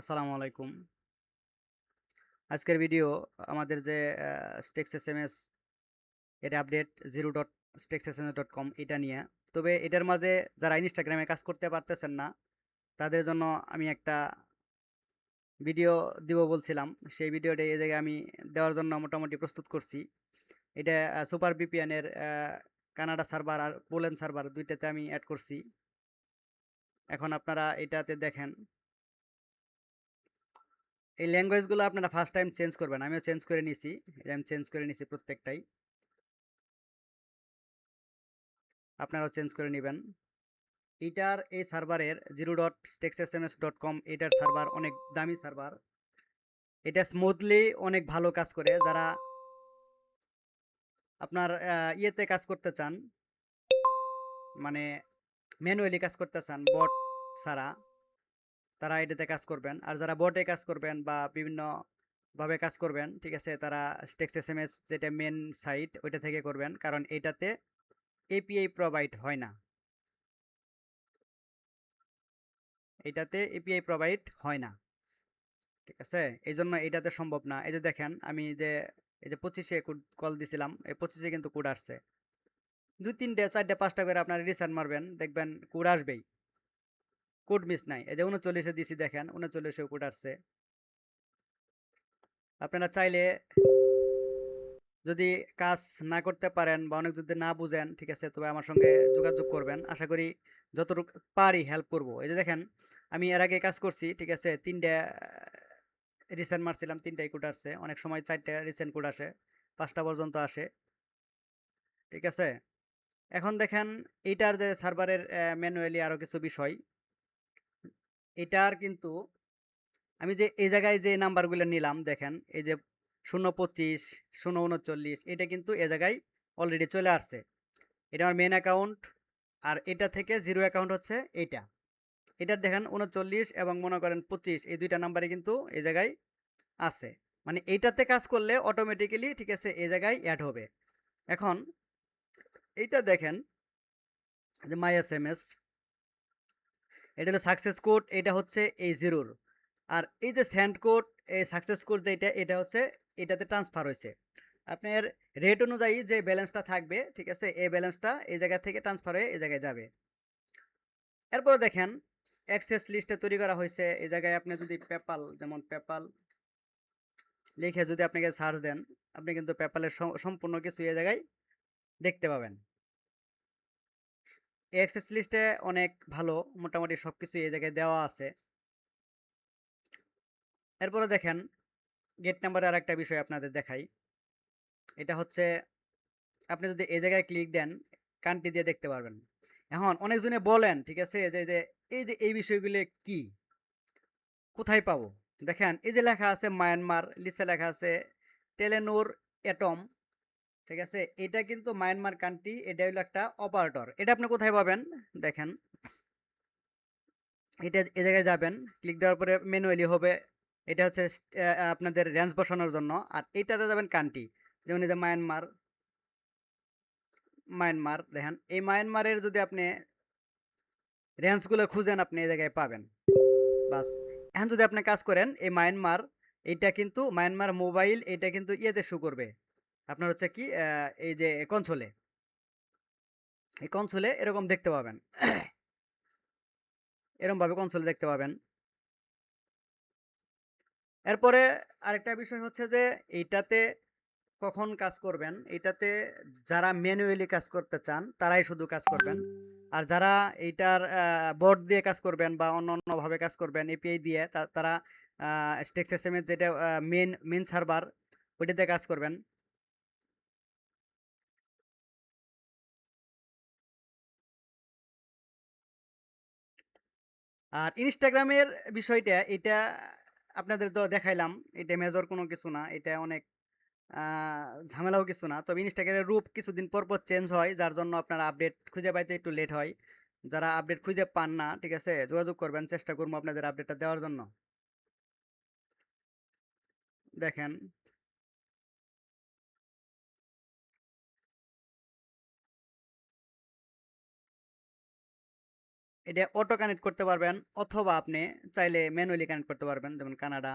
আসসালামু আলাইকুম। আজকের ভিডিও আমাদের যে স্টেক্স এসএমএস এর আপডেট 0.stexsms.com এটা নিয়ে। তবে এটার মাঝে যারা ইনস্টাগ্রামে কাজ করতে পারতেছেন না তাদের জন্য আমি একটা ভিডিও দিব বলছিলাম। সেই ভিডিওটা এই জায়গায় আমি দেওয়ার জন্য মোটামুটি প্রস্তুত করছি। এটা সুপার ভিপিএন এর কানাডা সার্ভার আর পোল্যান্ড সার্ভার দুইটাতে আমি অ্যাড করছি। এখন আপনারা এটাতে দেখেন এই ল্যাঙ্গুয়েজগুলো আপনারা ফার্স্ট টাইম চেঞ্জ করবেন। আমিও চেঞ্জ করে নিছি। আমি চেঞ্জ করে নিছি প্রত্যেকটাই। আপনারাও চেঞ্জ করে নেবেন। এটার এই সার্ভারের 0.stexsms.com এটার সার্ভার অনেক দামি সার্ভার। এটা স্মুথলি অনেক ভালো কাজ করে। যারা আপনার ইয়েতে কাজ করতে চান, মানে ম্যানুয়ালি কাজ করতে চান বট ছাড়া, তারা এটাতে কাজ করবেন। আর যারা বটে কাজ করবেন বা বিভিন্ন ভাবে কাজ করবেন, ঠিক আছে, তারা স্টেক্সএসএমএস যেটা মেন সাইট ওইটা থেকে করবেন, কারণ এটাতে এপিআই প্রোভাইড হয় না। এটাতে এপিআই প্রোভাইড হয় না, ঠিক আছে, এই জন্য এটাতে সম্ভব না। এই যে দেখেন আমি যে এই যে 25-এ কল দিছিলাম, এই 25-এ কিন্তু কোড আসছে। 2 3টে 4টে 5টা করে আপনার রিসেন্ট মারবেন, দেখবেন কোড আসবেই, কোড মিস নাই। এই যে 39-এ দিছি, দেখেন 39-এও কোড আসছে। আপনারা চাইলে যদি কাজ না করতে পারেন বা অনেক যদি না বুঝেন, ঠিক আছে, তবে আমার সঙ্গে যোগাযোগ করবেন। আশা করি যতটুকু পারি হেল্প করব। এই যে দেখেন আমি এর আগে কাজ করছি, ঠিক আছে, 3টে রিসেন্ট মারছিলাম, 3টাই কোড আসছে। অনেক সময় 4টে রিসেন্ট কোড আসে, 5টা পর্যন্ত আসে, ঠিক আছে। এখন দেখেন এইটার যে সার্ভারের ম্যানুয়ালি আরও কিছু বিষয়। এটার কিন্তু আমি যে এই জায়গায় যে নাম্বারগুলো নিলাম, দেখেন এই যে 025 039, এটা কিন্তু এ জায়গায় অলরেডি চলে আসছে। এটা আমার মেন অ্যাকাউন্ট। আর এটা থেকে জিরো অ্যাকাউন্ট হচ্ছে এইটা। এটার দেখেন 39 এবং মনে করেন 25, এই দুইটা নাম্বারে কিন্তু এই জায়গায় আছে। মানে এইটাতে কাজ করলে অটোমেটিক্যালি, ঠিক আছে, এই জায়গায় অ্যাড হবে। এখন এইটা দেখেন যে মাই এস এম এস, এটা হলো সাকসেস কোড, এটা হচ্ছে এই জিরোর। আর এই যে স্যান্ড কোড, এই সাকসেস কোড যেটা, এটা হচ্ছে এটাতে ট্রান্সফার হয়েছে। আপনার রেট অনুযায়ী যে ব্যালেন্সটা থাকবে, ঠিক আছে, এই ব্যালেন্সটা এই জায়গা থেকে ট্রান্সফার হয়ে এই জায়গায় যাবে। এরপরে দেখেন অ্যাক্সেস লিস্টে তৈরি করা হয়েছে। এই জায়গায় আপনি যদি পেপাল, যেমন পেপাল লিখে যদি আপনাকে সার্চ দেন, আপনি কিন্তু পেপালের সম্পূর্ণ কিছু এই জায়গায় দেখতে পাবেন। এই অ্যাক্সেস লিস্টে অনেক ভালো, মোটামুটি সব কিছু এই জায়গায় দেওয়া আছে। এরপরে দেখেন গেট নাম্বারে আর একটা বিষয় আপনাদের দেখাই। এটা হচ্ছে আপনি যদি এই জায়গায় ক্লিক দেন, কান্ট্রি দিয়ে দেখতে পারবেন। এখন অনেকজনে বলেন, ঠিক আছে, যে এই যে এই বিষয়গুলো কি, কোথায় পাবো? দেখেন এই যে লেখা আছে মায়ানমার, নিচে লেখা আছে টেলেনোর এটম, ঠিক আছে, এটা কিন্তু মায়ানমার কান্ট্রি, এটা হলো একটা অপারেটর। এটা আপনি কোথায় পাবেন? দেখেন এটা এই জায়গায় যাবেন, ক্লিক দেওয়ার পরে ম্যানুয়ালি হবে। এটা হচ্ছে আপনাদের রেঞ্জ বসানোর জন্য। আর এইটাতে যাবেন কান্ট্রি, যেমন এই যে মায়ানমার। মায়ানমার দেখেন, এই মায়ানমারের যদি আপনি রেঞ্জগুলো খুঁজেন, আপনি এই জায়গায় পাবেন। বাস, এখন যদি আপনি কাজ করেন এই মায়ানমার, এটা কিন্তু মায়ানমার মোবাইল, এটা কিন্তু ইয়েতে শো করবে আপনার হচ্ছে কি এই যে কনসোলে, এই কনসোলে এরকম দেখতে পাবেন। এরকম ভাবে কনসোলে দেখতে পাবেন। এরপরে আরেকটা বিষয় হচ্ছে যে এইটাতে কখন কাজ করবেন, এটাতে যারা ম্যানুয়ালি কাজ করতে চান তারাই শুধু কাজ করবেন। আর যারা এইটার বোর্ড দিয়ে কাজ করবেন বা অন্য অন্যভাবে কাজ করবেন এপিআই দিয়ে, তারা স্টেক্স এস এম এস যেটা মেন সার্ভার, ওইটাতে কাজ করবেন। আর ইনস্টাগ্রামের বিষয়টা, এটা আপনাদের তো দেখাইলাম, এটা মেজর কোনো কিছু না, এটা অনেক ঝামেলাও কিছু না। তবে ইনস্টাগ্রামের রূপ কিছুদিন পর পর চেঞ্জ হয়, যার জন্য আপনার আপডেট খুঁজে পাইতে একটু লেট হয়। যারা আপডেট খুঁজে পান না, ঠিক আছে, যোগাযোগ করবেন, চেষ্টা করবো আপনাদের আপডেটটা দেওয়ার জন্য। দেখেন এটা অটো কানেক্ট করতে পারবেন, অথবা আপনি চাইলে ম্যানুয়ালি কানেক্ট করতে পারবেন, যেমন কানাডা।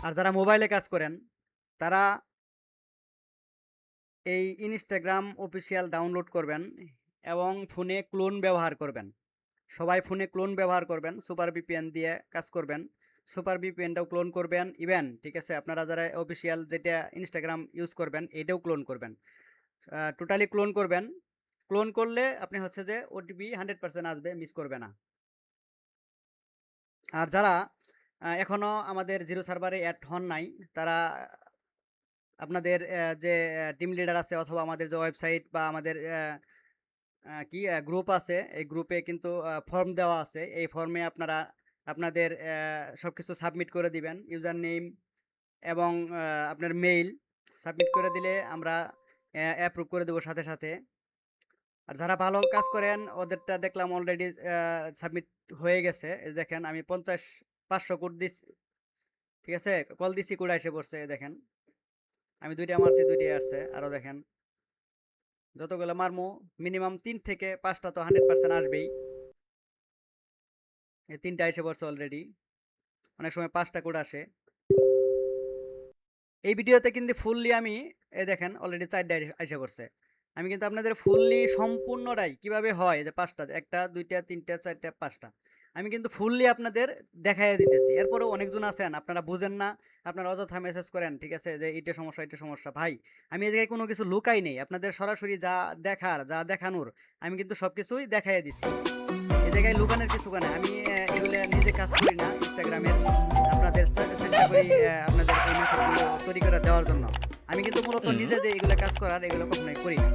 আর যারা মোবাইলে কাজ করেন তারা এই ইনস্টাগ্রাম অফিসিয়াল ডাউনলোড করবেন এবং ফোনে ক্লোন ব্যবহার করবেন। সবাই ফোনে ক্লোন ব্যবহার করবেন, সুপার ভিপিএন দিয়ে কাজ করবেন। সুপার ভিপিএনটাও ক্লোন করবেন, ইভেন ঠিক আছে আপনারা যারা অফিসিয়াল যেটা ইনস্টাগ্রাম ইউজ করবেন এটাও ক্লোন করবেন। টোটালি ক্লোন করবেন। ক্লোন করলে আপনি হচ্ছে যে ওটিপি 100% আসবে, মিস করবে না। আর যারা এখনও আমাদের জিরো সার্ভারে অ্যাড হন নাই, তারা আপনাদের যে টিম লিডার আছে অথবা আমাদের যে ওয়েবসাইট বা আমাদের কি গ্রুপ আছে, এই গ্রুপে কিন্তু ফর্ম দেওয়া আছে। এই ফর্মে আপনারা আপনাদের সব কিছু সাবমিট করে দিবেন, ইউজার নেম এবং আপনার মেইল সাবমিট করে দিলে আমরা অ্যাপ্রুভ করে দেবো সাথে সাথে। আর যারা ভালো কাজ করেন ওদেরটা দেখলাম অলরেডি সাবমিট হয়ে গেছে। এই দেখেন আমি ৫০০ কোড দিছি, ঠিক আছে, কল দিছি, কোড এসে পড়ছে। দেখেন আমি ২টা মারছি, ২টাই আসছে। আরও দেখেন যতগুলো মারমু মিনিমাম ৩ থেকে ৫টা তো 100% আসবেই। এই ৩টা এসে পড়ছে অলরেডি, অনেক সময় ৫টা কোড আসে। এই ভিডিওতে কিন্তু ফুললি আমি এই দেখেন অলরেডি ৪টা এসে পড়ছে। আমি কিন্তু আপনাদের ফুললি সম্পূর্ণটাই কিভাবে হয় যে ৫টা, ১টা ২টা ৩টা ৪টা ৫টা আমি কিন্তু ফুললি আপনাদের দেখাইয়া দিতেছি। এরপরেও অনেকজন আছেন আপনারা বুঝেন না, আপনারা অযথা মেসেজ করেন, ঠিক আছে, যে এটা সমস্যা এটা সমস্যা। ভাই আমি এই জায়গায় কোনো কিছু লুকাই নেই, আপনাদের সরাসরি যা দেখার যা দেখানোর আমি কিন্তু সব কিছুই দেখাইয়া দিছি। এই জায়গায় লুকানোর কিছু কেন, আমি এগুলো নিজে কাজ করি না ইনস্টাগ্রামের, আপনাদের চেষ্টা করি আপনাদের এই মেথডগুলো তৈরি করে দেওয়ার জন্য। আমি কিন্তু মূলত নিজে যে এগুলো কাজ করার এগুলো কখনোই করি না,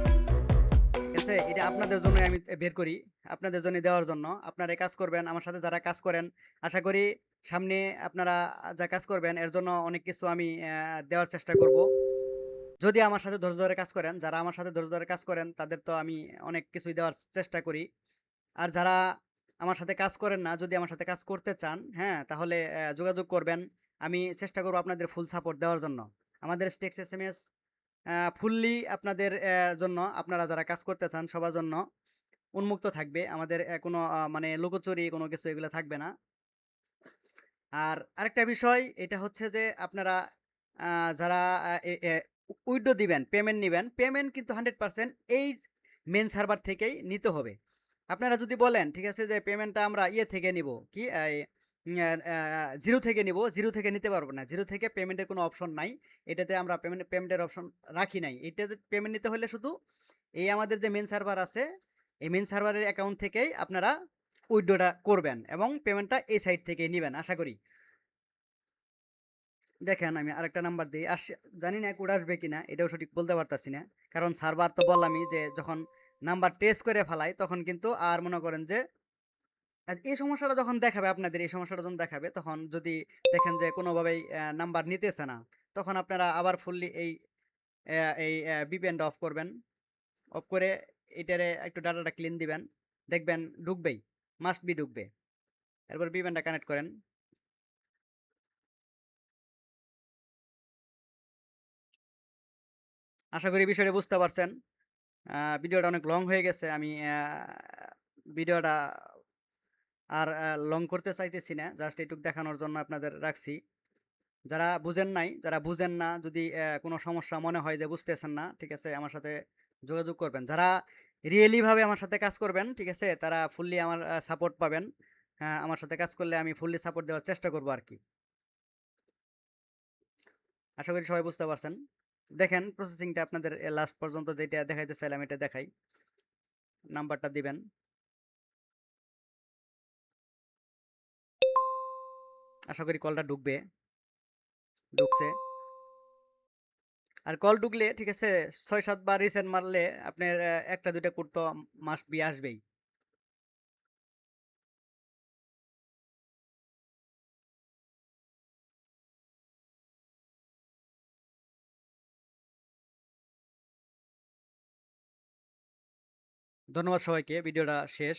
ঠিক আছে। এটা আপনাদের জন্যই আমি বের করি, আপনাদের জন্য দেওয়ার জন্য। আপনারা এই কাজ করবেন, আমার সাথে যারা কাজ করেন আশা করি সামনে আপনারা যা কাজ করবেন এর জন্য অনেক কিছু আমি দেওয়ার চেষ্টা করব। যদি আমার সাথে ধৈর্য ধরে কাজ করেন, যারা আমার সাথে ধৈর্য ধরে কাজ করেন তাদের তো আমি অনেক কিছুই দেওয়ার চেষ্টা করি। আর যারা আমার সাথে কাজ করেন না, যদি আমার সাথে কাজ করতে চান, হ্যাঁ, তাহলে যোগাযোগ করবেন। আমি চেষ্টা করব আপনাদের ফুল সাপোর্ট দেওয়ার জন্য। আমাদের স্টেক্স এসএমএস ফুললি আপনাদের জন্য, আপনারা যারা কাজ করতে চান সবার জন্য উন্মুক্ত থাকবে। আমাদের কোনো মানে লুকোচুরি কোনো কিছু এগুলো থাকবে না। আর আরেকটা বিষয় এটা হচ্ছে যে আপনারা যারা উইথড্র দিবেন, পেমেন্ট নিবেন, পেমেন্ট কিন্তু 100% এই মেন সার্ভার থেকেই নিতে হবে। আপনারা যদি বলেন ঠিক আছে যে পেমেন্টটা আমরা ইয়ে থেকে নিব, কি জিরো থেকে নিব, জিরো থেকে নিতে পারবো না। জিরো থেকে পেমেন্টের কোনো অপশন নাই। এটাতে আমরা পেমেন্টের অপশন রাখি নাই। এটাতে পেমেন্ট নিতে হলে শুধু এই আমাদের যে মেন সার্ভার আছে, এই মেন সার্ভারের অ্যাকাউন্ট থেকেই আপনারা উইথড্রটা করবেন এবং পেমেন্টটা এই সাইট থেকে নিবেন আশা করি। দেখেন আমি আরেকটা নাম্বার দিই, জানি না কোড আসবে কিনা, এটাও সঠিক বলতে পারতাছি না। কারণ সার্ভার তো বললামই যে যখন নাম্বার ট্রেস করে ফেলাই তখন কিন্তু আর মনে করেন যে এই সমস্যাটা যখন দেখাবে, আপনাদের এই সমস্যাটা যখন দেখাবে, তখন যদি দেখেন যে কোনোভাবেই নাম্বার নিতেছে না, তখন আপনারা আবার ফুললি এই ভিপিএনটা অফ করবেন। অফ করে এটারে একটু ডাটাটা ক্লিন দিবেন, দেখবেন ঢুকবেই, মাস্ট বি ঢুকবে। এরপর ভিপিএনটা কানেক্ট করেন। আশা করি বিষয়টা বুঝতে পারছেন। ভিডিওটা অনেক লং হয়ে গেছে, আমি ভিডিওটা আর লং করতে চাইতেছি না, জাস্ট এইটুক দেখানোর জন্য আপনাদের রাখছি। যারা বুঝেন নাই, যারা বুঝেন না, যদি কোনো সমস্যা মনে হয় যে বুঝতেছেন না, ঠিক আছে, আমার সাথে যোগাযোগ করবেন। যারা রিয়েলি ভাবে আমার সাথে কাজ করবেন, ঠিক আছে, তারা ফুললি আমার সাপোর্ট পাবেন। হ্যাঁ, আমার সাথে কাজ করলে আমি ফুললি সাপোর্ট দেওয়ার চেষ্টা করবো আর কি। আশা করি সবাই বুঝতে পারছেন। দেখেন প্রসেসিংটা আপনাদের লাস্ট পর্যন্ত যেটা দেখাইতে চাইলাম এটা দেখাই। নাম্বারটা দিবেন। আশা করি কলটা ঢুকবে। ঢুকছে। আর কল ঢুকলে ঠিক আছে, ৬-৭ বার রিসেন্ট মারলে আপনার একটা দুইটা কোড তো মাস্ট বি আসবেই। ধন্যবাদ সবাইকে। ভিডিওটা শেষ।